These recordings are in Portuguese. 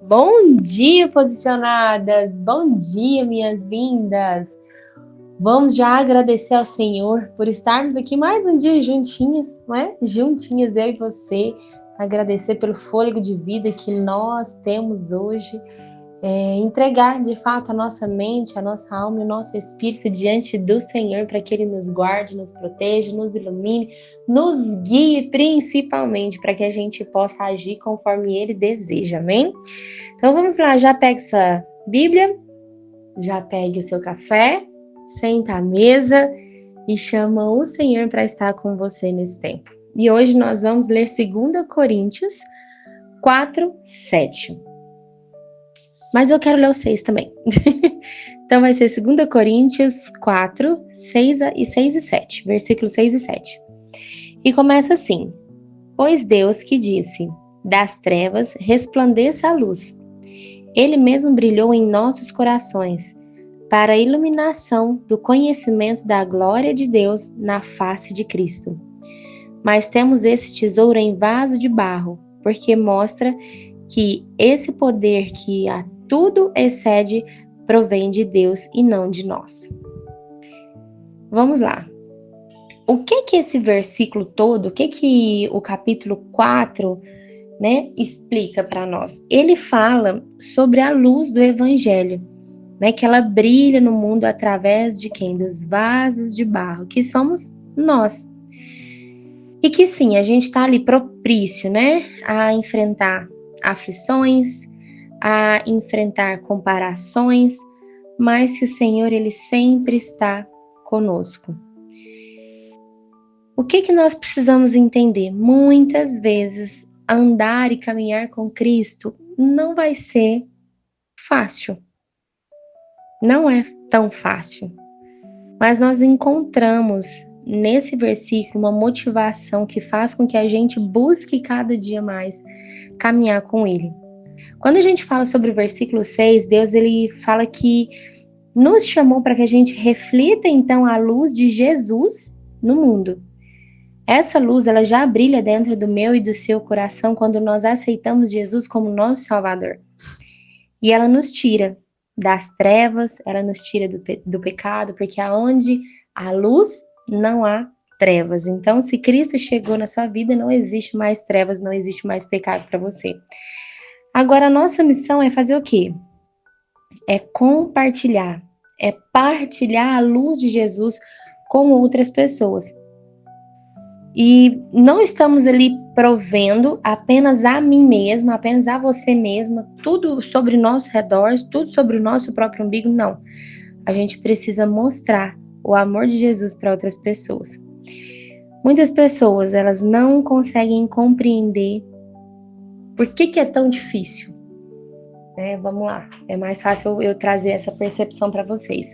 Bom dia, posicionadas! Bom dia, minhas lindas! Vamos já agradecer ao Senhor por estarmos aqui mais um dia juntinhas, não é? Juntinhas, eu e você. Agradecer pelo fôlego de vida que nós temos hoje. Entregar, de fato, a nossa mente, a nossa alma e o nosso espírito diante do Senhor para que Ele nos guarde, nos proteja, nos ilumine, nos guie, principalmente para que a gente possa agir conforme Ele deseja, amém? Então vamos lá, já pegue sua Bíblia, já pegue o seu café, senta à mesa e chama o Senhor para estar com você nesse tempo. E hoje nós vamos ler 2 Coríntios 4, 7. Mas eu quero ler o 6 também. Então vai ser 2 Coríntios 4, 6 e 7. Versículos 6 e 7. E começa assim: Pois Deus que disse, das trevas resplandeça a luz. Ele mesmo brilhou em nossos corações, para a iluminação do conhecimento da glória de Deus na face de Cristo. Mas temos esse tesouro em vaso de barro, porque mostra que esse poder que a tudo excede provém de Deus e não de nós. Vamos lá. O que esse versículo todo, o que o capítulo 4, explica para nós? Ele fala sobre a luz do evangelho, que ela brilha no mundo através de quem? Dos vasos de barro, que somos nós. E que sim, a gente está ali propício, a enfrentar aflições, a enfrentar comparações, mas que o Senhor, Ele sempre está conosco. O que nós precisamos entender? Muitas vezes, andar e caminhar com Cristo não vai ser fácil. Não é tão fácil. Mas nós encontramos nesse versículo uma motivação que faz com que a gente busque cada dia mais caminhar com Ele. Quando a gente fala sobre o versículo 6, Deus ele fala que nos chamou para que a gente reflita então a luz de Jesus no mundo. Essa luz ela já brilha dentro do meu e do seu coração quando nós aceitamos Jesus como nosso Salvador. E ela nos tira das trevas, ela nos tira do pecado, porque aonde há luz, não há trevas. Então, se Cristo chegou na sua vida, não existe mais trevas, não existe mais pecado para você. Agora, a nossa missão é fazer o quê? É compartilhar, é partilhar a luz de Jesus com outras pessoas. E não estamos ali provendo apenas a mim mesma, apenas a você mesma, tudo sobre o nosso redor, tudo sobre o nosso próprio umbigo, não. A gente precisa mostrar o amor de Jesus para outras pessoas. Muitas pessoas, elas não conseguem compreender por que é tão difícil. Vamos lá, é mais fácil eu trazer essa percepção para vocês.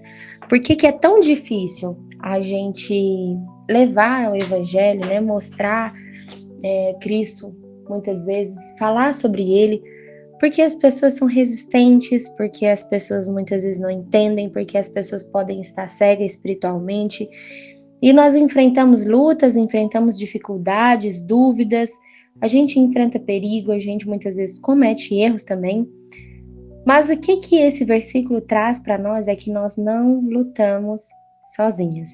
Por que é tão difícil a gente levar o evangelho, mostrar Cristo muitas vezes, falar sobre Ele? Porque as pessoas são resistentes, porque as pessoas muitas vezes não entendem, porque as pessoas podem estar cegas espiritualmente. E nós enfrentamos lutas, enfrentamos dificuldades, dúvidas, a gente enfrenta perigo, a gente muitas vezes comete erros também. Mas o que esse versículo traz para nós é que nós não lutamos sozinhas.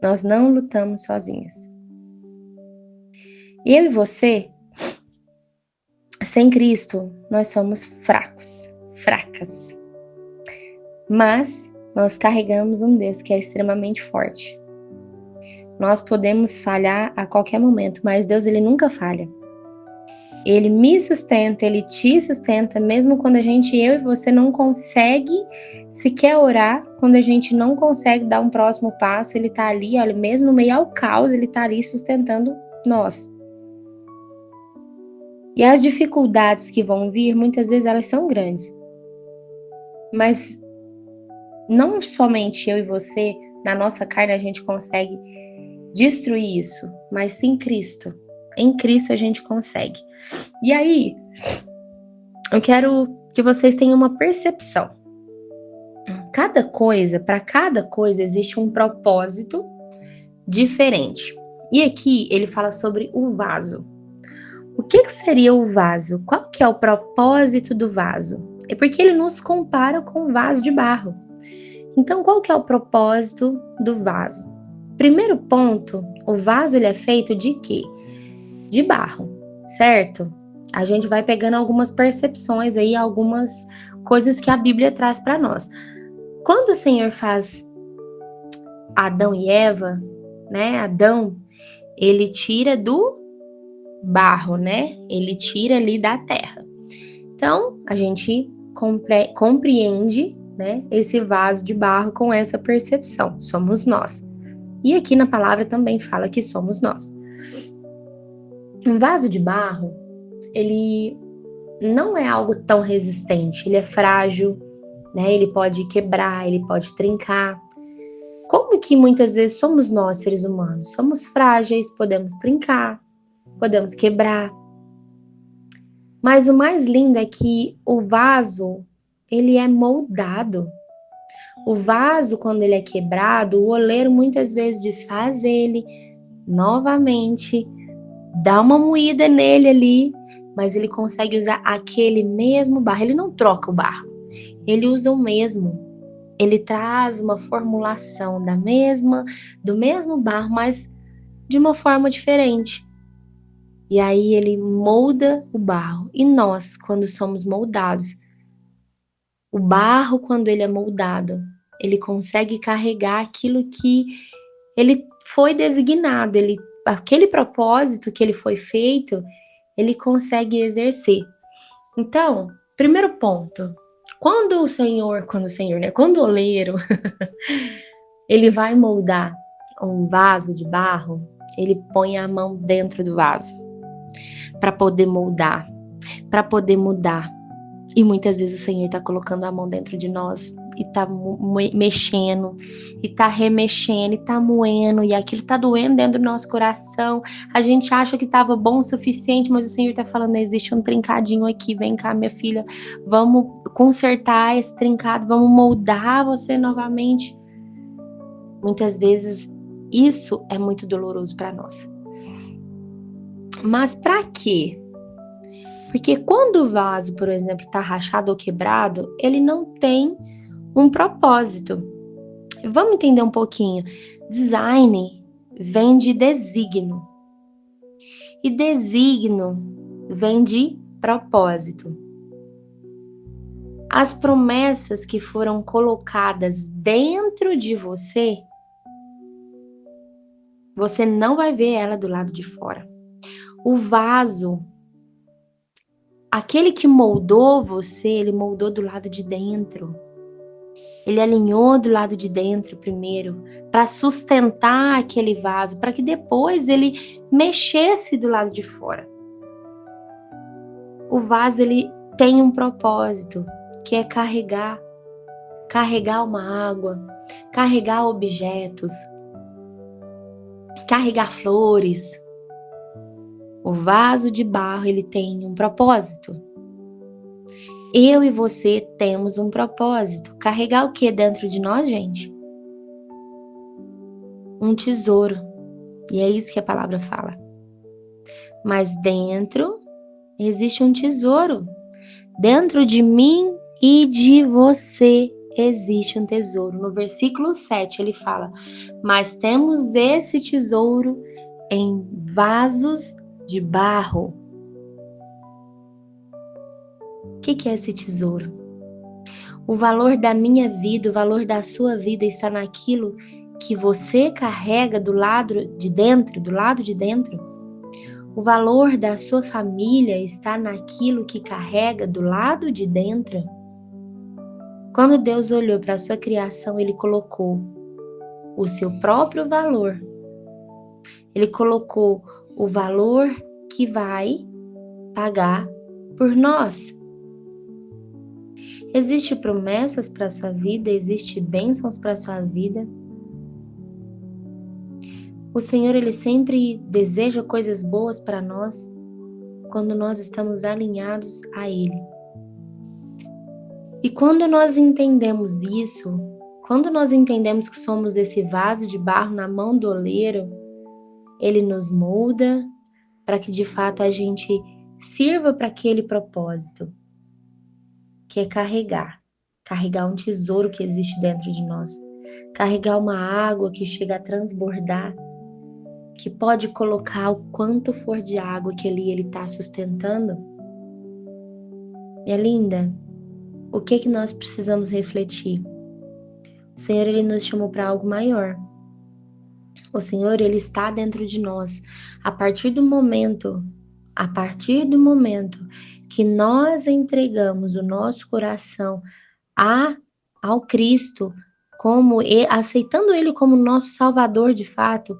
Nós não lutamos sozinhas. Eu e você, sem Cristo, nós somos fracos, fracas. Mas nós carregamos um Deus que é extremamente forte. Nós podemos falhar a qualquer momento, mas Deus ele nunca falha. Ele me sustenta, Ele te sustenta, mesmo quando eu e você não consegue sequer orar, quando a gente não consegue dar um próximo passo, Ele está ali, olha, mesmo no meio ao caos, Ele está ali sustentando nós. E as dificuldades que vão vir, muitas vezes elas são grandes. Mas não somente eu e você, na nossa carne, a gente consegue destruir isso, mas sim Cristo. Em Cristo a gente consegue. E aí, eu quero que vocês tenham uma percepção. Para cada coisa existe um propósito diferente. E aqui ele fala sobre o vaso. O que seria o vaso? Qual que é o propósito do vaso? É porque ele nos compara com o vaso de barro. Então, qual que é o propósito do vaso? Primeiro ponto, o vaso ele é feito de quê? De barro, certo? A gente vai pegando algumas percepções aí, algumas coisas que a Bíblia traz para nós. Quando o Senhor faz Adão e Eva, né? Adão, ele tira do barro, né? Ele tira ali da terra. Então, a gente compreende, né, esse vaso de barro com essa percepção. Somos nós. E aqui na palavra também fala que somos nós. Um vaso de barro, ele não é algo tão resistente, ele é frágil, né? Ele pode quebrar, ele pode trincar. Como que muitas vezes somos nós, seres humanos? Somos frágeis, podemos trincar, podemos quebrar. Mas o mais lindo é que o vaso, ele é moldado. O vaso, quando ele é quebrado, o oleiro muitas vezes desfaz ele novamente, dá uma moída nele ali, mas ele consegue usar aquele mesmo barro. Ele não troca o barro, ele usa o mesmo. Ele traz uma formulação do mesmo barro, mas de uma forma diferente. E aí ele molda o barro. E nós, quando somos moldados, o barro, quando ele é moldado, ele consegue carregar aquilo que ele foi designado, aquele propósito que ele foi feito, ele consegue exercer. Então, primeiro ponto, quando o oleiro, ele vai moldar um vaso de barro, ele põe a mão dentro do vaso para poder moldar, para poder mudar. E muitas vezes o Senhor está colocando a mão dentro de nós e está mexendo, e está remexendo, e está moendo, e aquilo está doendo dentro do nosso coração. A gente acha que estava bom o suficiente, mas o Senhor está falando, existe um trincadinho aqui, vem cá, minha filha, vamos consertar esse trincado, vamos moldar você novamente. Muitas vezes isso é muito doloroso para nós. Mas para quê? Porque quando o vaso, por exemplo, está rachado ou quebrado, ele não tem um propósito. Vamos entender um pouquinho. Design vem de designo. E designo vem de propósito. As promessas que foram colocadas dentro de você, você não vai ver ela do lado de fora. O vaso, aquele que moldou você, ele moldou do lado de dentro. Ele alinhou do lado de dentro primeiro, para sustentar aquele vaso, para que depois ele mexesse do lado de fora. O vaso, ele tem um propósito, que é carregar uma água, carregar objetos, carregar flores. O vaso de barro, ele tem um propósito. Eu e você temos um propósito. Carregar o que dentro de nós, gente? Um tesouro. E é isso que a palavra fala. Mas dentro existe um tesouro. Dentro de mim e de você existe um tesouro. No versículo 7 ele fala: mas temos esse tesouro em vasos de barro. O que é esse tesouro? O valor da minha vida, o valor da sua vida está naquilo que você carrega do lado de dentro. O valor da sua família está naquilo que carrega do lado de dentro. Quando Deus olhou para a sua criação, Ele colocou o seu próprio valor. Ele colocou o valor que vai pagar por nós. Existem promessas para a sua vida, existem bênçãos para a sua vida. O Senhor, Ele sempre deseja coisas boas para nós quando nós estamos alinhados a Ele. E quando nós entendemos isso, quando nós entendemos que somos esse vaso de barro na mão do oleiro, Ele nos molda para que de fato a gente sirva para aquele propósito, que é carregar um tesouro que existe dentro de nós, carregar uma água que chega a transbordar, que pode colocar o quanto for de água que ali ele está sustentando. Minha linda, o que nós precisamos refletir? O Senhor, ele nos chamou para algo maior. O Senhor, ele está dentro de nós. A partir do momento que nós entregamos o nosso coração ao Cristo, aceitando ele como nosso Salvador de fato,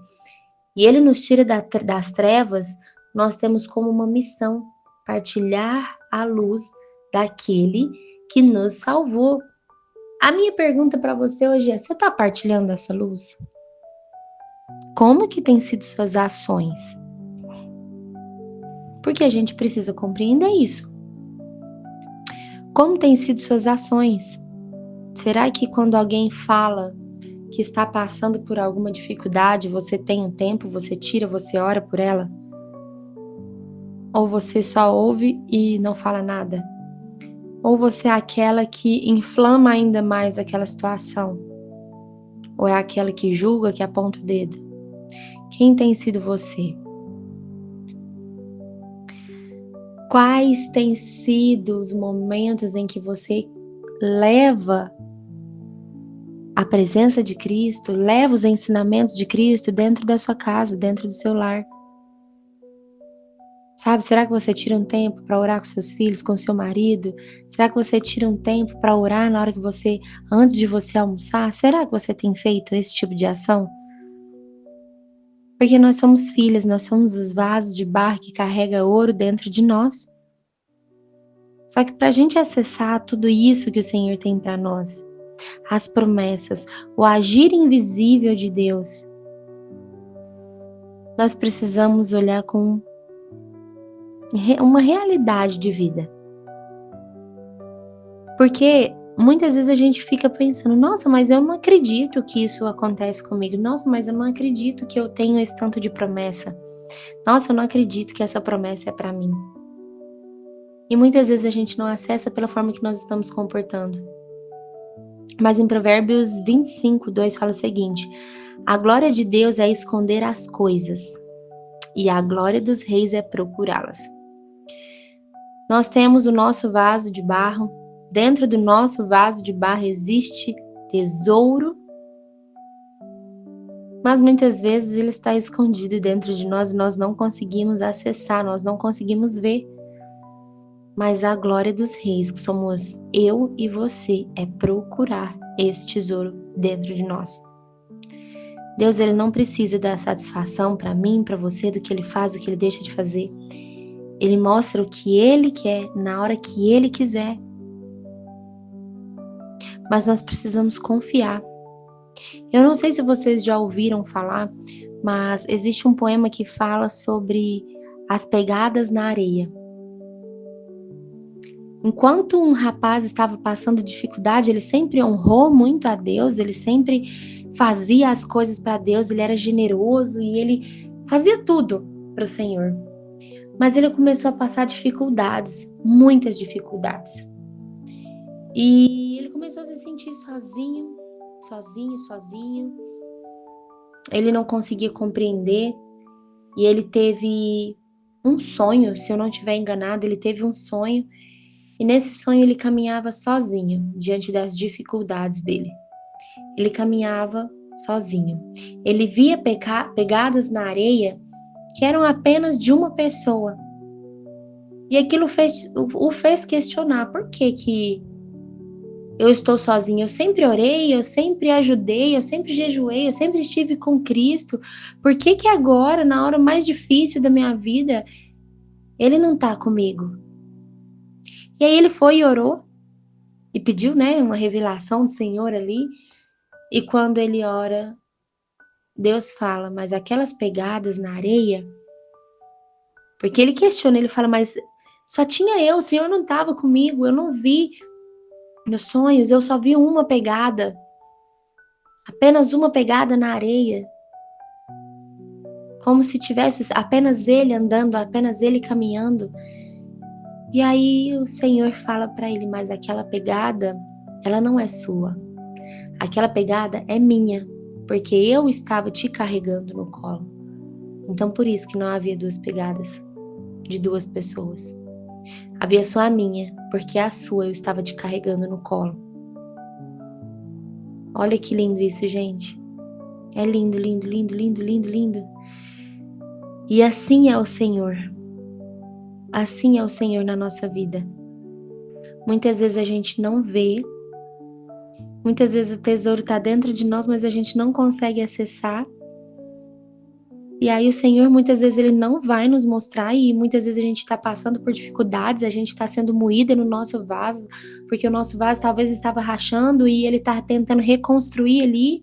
e ele nos tira das trevas, nós temos como uma missão partilhar a luz daquele que nos salvou. A minha pergunta para você hoje é: você está partilhando essa luz? Como que tem sido suas ações? Porque a gente precisa compreender isso. Como tem sido suas ações? Será que quando alguém fala que está passando por alguma dificuldade, você tem um tempo, você tira, você ora por ela? Ou você só ouve e não fala nada? Ou você é aquela que inflama ainda mais aquela situação? Ou é aquela que julga, que aponta o dedo? Quem tem sido você? Quais têm sido os momentos em que você leva a presença de Cristo, leva os ensinamentos de Cristo dentro da sua casa, dentro do seu lar? Sabe, será que você tira um tempo para orar com seus filhos, com seu marido? Será que você tira um tempo para orar na hora que antes de você almoçar? Será que você tem feito esse tipo de ação? Porque nós somos filhas, nós somos os vasos de barro que carrega ouro dentro de nós. Só que para a gente acessar tudo isso que o Senhor tem para nós, as promessas, o agir invisível de Deus, nós precisamos olhar com uma realidade de vida. Porque muitas vezes a gente fica pensando: nossa, mas eu não acredito que isso acontece comigo. Nossa, mas eu não acredito que eu tenho esse tanto de promessa. Nossa, eu não acredito que essa promessa é para mim. E muitas vezes a gente não acessa pela forma que nós estamos comportando. Mas em Provérbios 25:2 fala o seguinte: a glória de Deus é esconder as coisas, e a glória dos reis é procurá-las. Nós temos o nosso vaso de barro. Dentro do nosso vaso de barro existe tesouro, mas muitas vezes ele está escondido dentro de nós e nós não conseguimos acessar, nós não conseguimos ver. Mas a glória dos reis, que somos eu e você, é procurar esse tesouro dentro de nós. Deus, ele não precisa dar satisfação para mim, para você, do que ele faz, do que ele deixa de fazer. Ele mostra o que ele quer, na hora que ele quiser. Mas nós precisamos confiar. Eu não sei se vocês já ouviram falar, mas existe um poema que fala sobre as pegadas na areia. Enquanto um rapaz estava passando dificuldade, ele sempre honrou muito a Deus, ele sempre fazia as coisas para Deus, ele era generoso e ele fazia tudo para o Senhor. Mas ele começou a passar dificuldades, muitas dificuldades. E ele começou a se sentir sozinho. Ele não conseguia compreender. E ele teve um sonho, se eu não estiver enganada, ele teve um sonho. E nesse sonho ele caminhava sozinho, diante das dificuldades dele. Ele caminhava sozinho. Ele via pegadas na areia que eram apenas de uma pessoa. E aquilo o fez questionar: por que eu estou sozinho? Eu sempre orei, eu sempre ajudei, eu sempre jejuei, eu sempre estive com Cristo. Por que agora, na hora mais difícil da minha vida, ele não está comigo? E aí ele foi e orou e pediu, uma revelação do Senhor ali. E quando ele ora, Deus fala: mas aquelas pegadas na areia... Porque ele questiona, ele fala: mas só tinha eu, o Senhor não estava comigo, eu não vi nos sonhos, eu só vi uma pegada. Apenas uma pegada na areia. como se tivesse apenas ele andando, apenas ele caminhando. E aí o Senhor fala para ele, mas aquela pegada, ela não é sua. Aquela pegada é minha, porque eu estava te carregando no colo. Então por isso que não havia duas pegadas de duas pessoas. Havia só a minha, porque a sua eu estava te carregando no colo. Olha que lindo isso, gente. É lindo, lindo, lindo, lindo, lindo, lindo. E assim é o Senhor. Assim é o Senhor na nossa vida. Muitas vezes a gente não vê. Muitas vezes o tesouro está dentro de nós, mas a gente não consegue acessar. E aí o Senhor, muitas vezes, Ele não vai nos mostrar, e muitas vezes a gente está passando por dificuldades, a gente está sendo moída no nosso vaso, porque o nosso vaso talvez estava rachando e Ele está tentando reconstruir ali,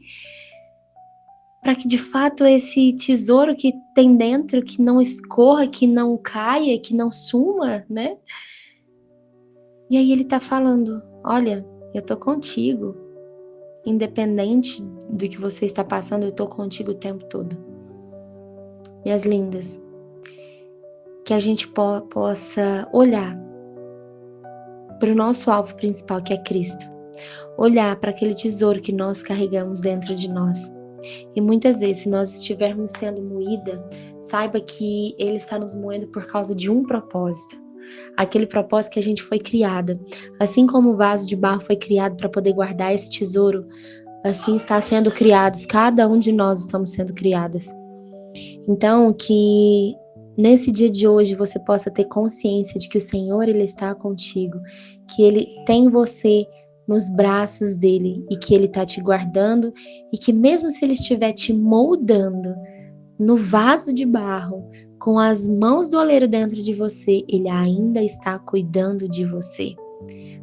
para que de fato esse tesouro que tem dentro, que não escorra, que não caia, que não suma, né? E aí Ele está falando, olha, eu tô contigo, independente do que você está passando, eu tô contigo o tempo todo. Minhas lindas, que a gente possa olhar para o nosso alvo principal, que é Cristo. Olhar para aquele tesouro que nós carregamos dentro de nós. E muitas vezes, se nós estivermos sendo moída, saiba que Ele está nos moendo por causa de um propósito. Aquele propósito que a gente foi criada. Assim como o vaso de barro foi criado para poder guardar esse tesouro, assim está sendo criados, cada um de nós estamos sendo criadas. Então, que nesse dia de hoje você possa ter consciência de que o Senhor, Ele está contigo, que Ele tem você nos braços dele e que Ele está te guardando, e que mesmo se Ele estiver te moldando no vaso de barro, com as mãos do oleiro dentro de você, Ele ainda está cuidando de você,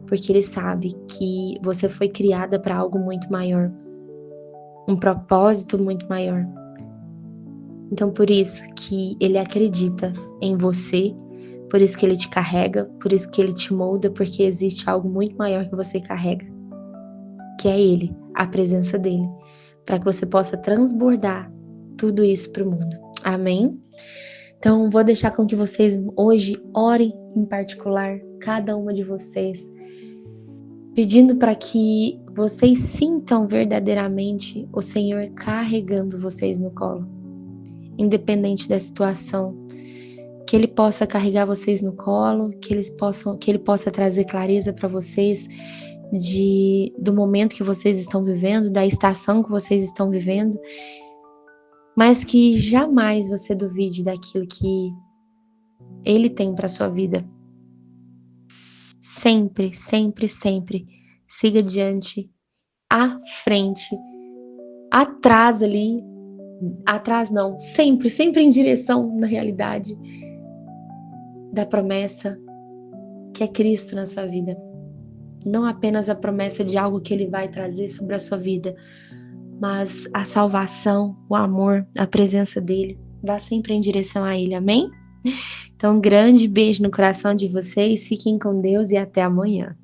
porque Ele sabe que você foi criada para algo muito maior, um propósito muito maior. Então, por isso que Ele acredita em você, por isso que Ele te carrega, por isso que Ele te molda, porque existe algo muito maior que você carrega, que é Ele, a presença dEle, para que você possa transbordar tudo isso para o mundo. Amém? Então, vou deixar com que vocês hoje orem em particular, cada uma de vocês, pedindo para que vocês sintam verdadeiramente o Senhor carregando vocês no colo. Independente da situação, que Ele possa carregar vocês no colo, que Ele possa trazer clareza para vocês do momento que vocês estão vivendo, da estação que vocês estão vivendo, mas que jamais você duvide daquilo que Ele tem para sua vida. Sempre, sempre, sempre siga adiante, à frente, atrás ali. Atrás não, sempre, sempre em direção, na realidade, da promessa que é Cristo na sua vida. Não apenas a promessa de algo que Ele vai trazer sobre a sua vida, mas a salvação, o amor, a presença dEle. Vá sempre em direção a Ele, amém? Então, um grande beijo no coração de vocês, fiquem com Deus e até amanhã.